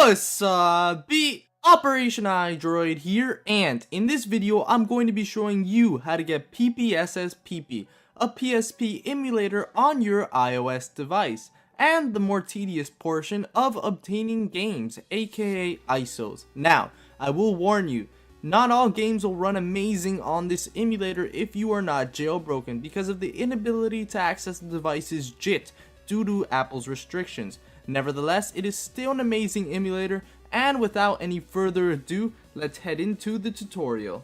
What's up, Operation iDroid here, and in this video I'm going to be showing you how to get PPSSPP, a PSP emulator on your iOS device, and the more tedious portion of obtaining games, aka ISOs. Now, I will warn you, not all games will run amazing on this emulator if you are not jailbroken because of the inability to access the device's JIT due to Apple's restrictions. Nevertheless, it is still an amazing emulator, and without any further ado, let's head into the tutorial.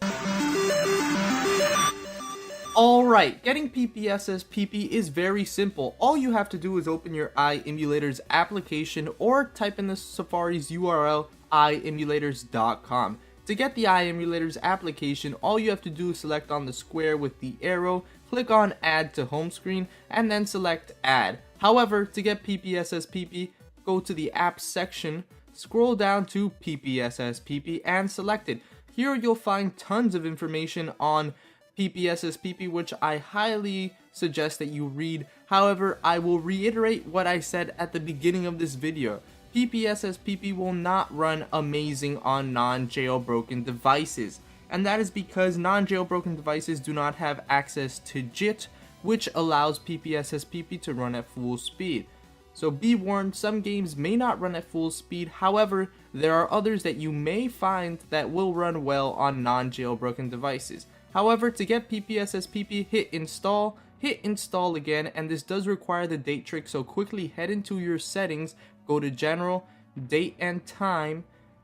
Alright, getting PPSSPP is very simple. All you have to do is open your iEmulators application or type in the Safari's URL iemulators.com. To get the iEmulators application, all you have to do is select on the square with the arrow, click on Add to Home Screen, and then select Add. However, to get PPSSPP, go to the Apps section, scroll down to PPSSPP, and select it. Here you'll find tons of information on PPSSPP, which I highly suggest that you read. However, I will reiterate what I said at the beginning of this video. PPSSPP will not run amazing on non-jailbroken devices, and that is because non-jailbroken devices do not have access to JIT, which allows PPSSPP to run at full speed. So be warned, some games may not run at full speed, however, there are others that you may find that will run well on non-jailbroken devices. However, to get PPSSPP, hit install again, and this does require the date trick, so quickly head into your settings, go to General, Date and Time,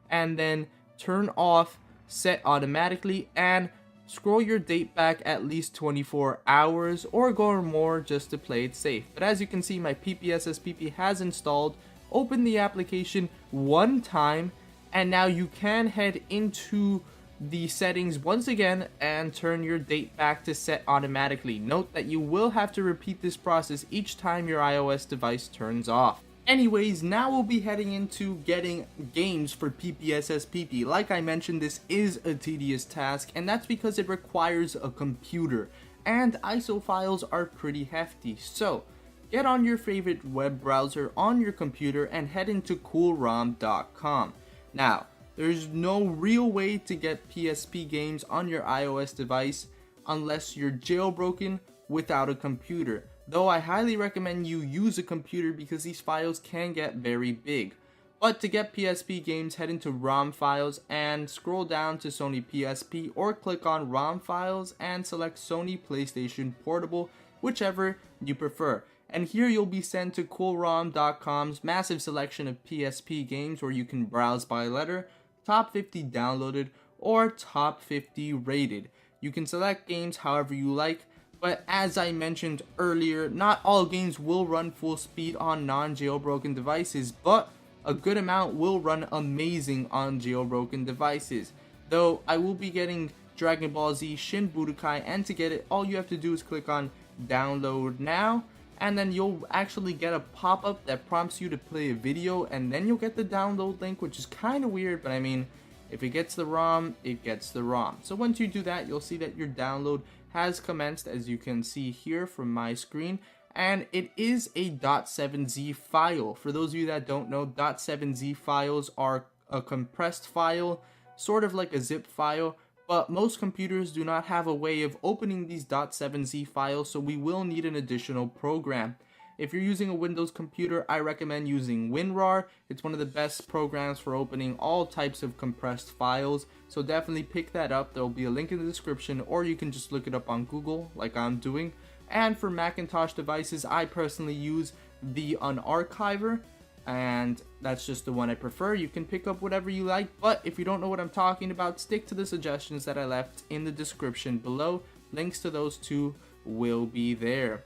and then turn off Set Automatically, and scroll your date back at least 24 hours or go more just to play it safe. But as you can see, my PPSSPP has installed. Open the application one time, and now you can head into the settings once again and turn your date back to set automatically. Note that you will have to repeat this process each time your iOS device turns off. Anyways, now we'll be heading into getting games for PPSSPP. Like I mentioned, this is a tedious task, and that's because it requires a computer, and ISO files are pretty hefty. So, get on your favorite web browser on your computer and head into coolrom.com. Now, there's no real way to get PSP games on your iOS device unless you're jailbroken without a computer. Though I highly recommend you use a computer because these files can get very big. But to get PSP games, head into ROM files and scroll down to Sony PSP, or click on ROM files and select Sony PlayStation Portable, whichever you prefer. And here you'll be sent to coolrom.com's massive selection of PSP games where you can browse by letter, top 50 downloaded, or top 50 rated. You can select games however you like. But as I mentioned earlier, not all games will run full speed on non-jailbroken devices, but a good amount will run amazing on jailbroken devices. Though I will be getting Dragon Ball Z Shin Budokai, and to get it, all you have to do is click on Download Now, and then you'll actually get a pop-up that prompts you to play a video, and then you'll get the download link, which is kind of weird, but I mean, if it gets the ROM, it gets the ROM. So once you do that, you'll see that your download has commenced, as you can see here from my screen, and it is a .7z file. For those of you that don't know, .7z files are a compressed file, sort of like a zip file, but most computers do not have a way of opening these .7z files, so we will need an additional program. If you're using a Windows computer, I recommend using WinRAR. It's one of the best programs for opening all types of compressed files, so definitely pick that up. There will be a link in the description, or you can just look it up on Google like I'm doing. And for Macintosh devices, I personally use the Unarchiver, and that's just the one I prefer. You can pick up whatever you like, but if you don't know what I'm talking about, stick to the suggestions that I left in the description below. Links to those two will be there.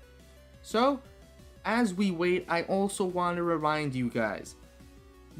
So, as we wait, I also want to remind you guys,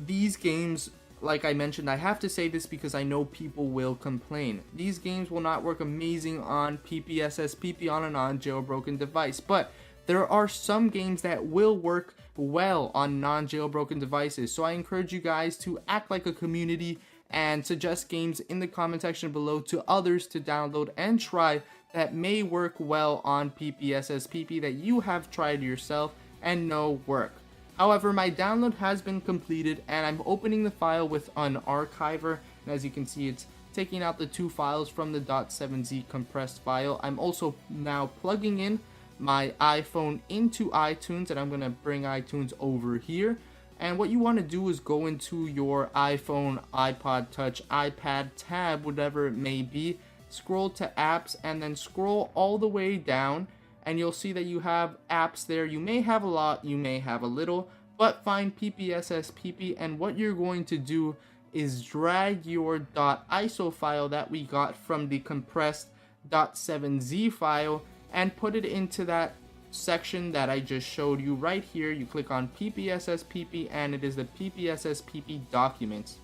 these games, like I mentioned, I have to say this because I know people will complain. These games will not work amazing on PPSSPP on a non-jailbroken device, but there are some games that will work well on non-jailbroken devices. So I encourage you guys to act like a community and suggest games in the comment section below to others to download and try that may work well on PPSSPP that you have tried yourself and know work. However, my download has been completed and I'm opening the file with an archiver, and as you can see, it's taking out the 2 files from the .7z compressed file. I'm also now plugging in my iPhone into iTunes, and I'm going to bring iTunes over here. And what you want to do is go into your iPhone, iPod Touch, iPad tab, whatever it may be, scroll to apps, and then scroll all the way down, and you'll see that you have apps there. You may have a lot, you may have a little, but find PPSSPP, and what you're going to do is drag your .iso file that we got from the compressed .7z file and put it into that section that I just showed you right here. You click on PPSSPP and it is the PPSSPP documents.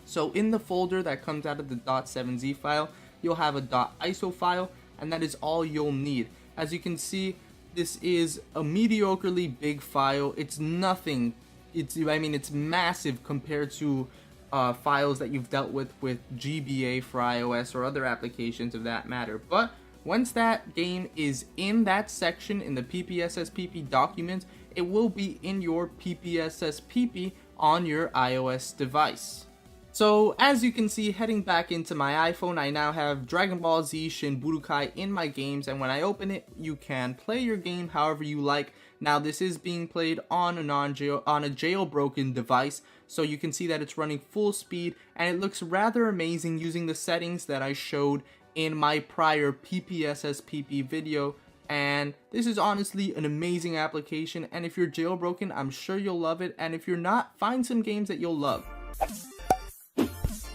So in the folder that comes out of the .7z file, you'll have a .iso file, and that is all you'll need. As you can see, this is a mediocrely big file. It's nothing. It's massive compared to files that you've dealt with GBA for iOS or other applications of that matter. But once that game is in that section in the PPSSPP document, it will be in your PPSSPP on your iOS device. So as you can see, heading back into my iPhone, I now have Dragon Ball Z Shin Budokai in my games, and when I open it, you can play your game however you like. Now this is being played on a jailbroken device, so you can see that it's running full speed, and it looks rather amazing using the settings that I showed in my prior PPSSPP video. And this is honestly an amazing application, and if you're jailbroken, I'm sure you'll love it, and if you're not, find some games that you'll love.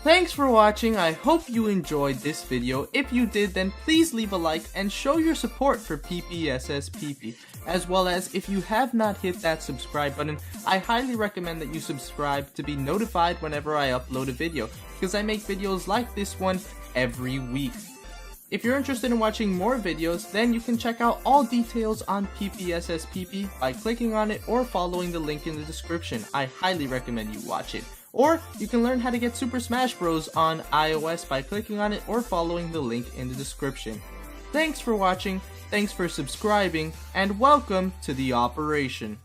Thanks for watching. I hope you enjoyed this video. If you did, then please leave a like and show your support for PPSSPP. As well as, if you have not hit that subscribe button, I highly recommend that you subscribe to be notified whenever I upload a video, because I make videos like this one every week. If you're interested in watching more videos, then you can check out all details on PPSSPP by clicking on it or following the link in the description. I highly recommend you watch it. Or you can learn how to get Super Smash Bros. On iOS by clicking on it or following the link in the description. Thanks for watching, thanks for subscribing, and welcome to the operation.